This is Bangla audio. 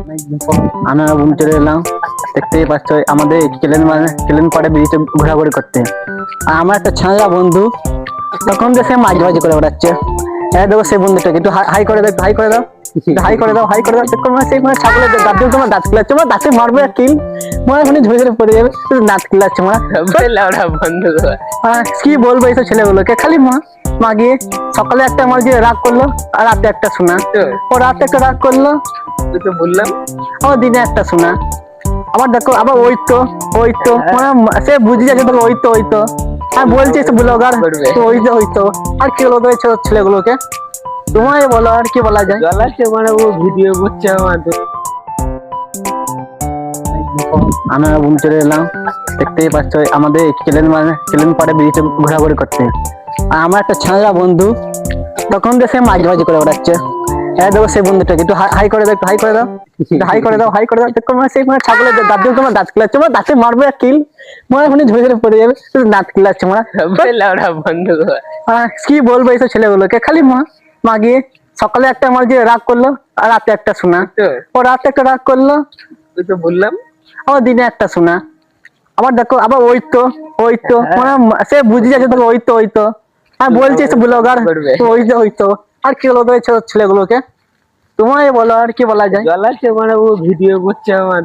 আমরা ঘুম চলে এলাম, দেখতেই পাচ্ছ আমাদের কেলেন পাড়ে বেরিয়েছে ঘোরাঘুরি করতে। আর আমার একটা ছাঁচা বন্ধু তখন যে সে মাঝ মাঝি করে বেড়াচ্ছে। হ্যাঁ দেখো সেই বন্ধুটাকে একটু হাই করে দাও, হাই করে দাও, হাই করে দাও, হাই করে দাও। দেখো সেই মানে ছাগলের দাঁত দিয়ে তোমার দাঁত খেলাচ্ছে, আমার দাঁতে মারবে কিল মনে হয় ঝরে ঝরে পড়ে যাবে, দাঁত খেলাচ্ছে মা বন্ধু কি বলবো এইসব ছেলেগুলোকে। খালি মা মাগিয়ে সকালে একটা আমার যে রাগ করলো আর রাতে একটা শোনা, ও রাতে একটা রাগ করলো তুই তো বললাম আমার দিনে একটা শোনা। আবার দেখো আবার ওই তো মানে সে বুঝে যাচ্ছে তোকে ওই তো আর বলছে এসে ব্লগার ওই তো আর কি বলবো এই ছোট ছেলেগুলোকে। তোমায় বলো আর কি বলা যায়। জ্বালাচ্ছে মানে ও ভিডিও করছে আমার আমরা ঘুম চলে এলাম, দেখতেই পাচ্ছ আমাদের কেলেন পাড়ে বেরিয়েছে ঘোরাঘুরি করতে। আর আমার একটা ছাঁচা বন্ধু তখন যে সে মাঝ মাঝি করে বেড়াচ্ছে। হ্যাঁ দেখো সেই বন্ধুটাকে একটু হাই করে দাও, একটু হাই করে দাও, হাই করে দাও, হাই করে দাও। দেখো মানে সেই মানে ছাগলের দাঁত দিয়ে তোমার দাঁত খেলাচ্ছে, আমার দাঁতে মারবে কিল মনে হয় ঝরে ঝরে পড়ে যাবে, দাঁত খেলাচ্ছে মনে বন্ধু কি বলবো এইসব ছেলেগুলোকে। খালি মাগিয়ে সকালে একটা আমার যে রাগ করলো আর রাতে একটা শোনা, ও রাতে একটা রাগ করলো তুই তো বললাম আমার দিনে একটা শোনা। আবার দেখো আবার ওই তো মানে সে বুঝে যাচ্ছে তোকে ওই তো আর বলছে এসে ব্লগার ওই তো আর কি বলবো এই ছোট ছেলেগুলোকে। তোমায় বলো আর কি বলা যায়। জ্বালাচ্ছে মানে ও ভিডিও করছে আমার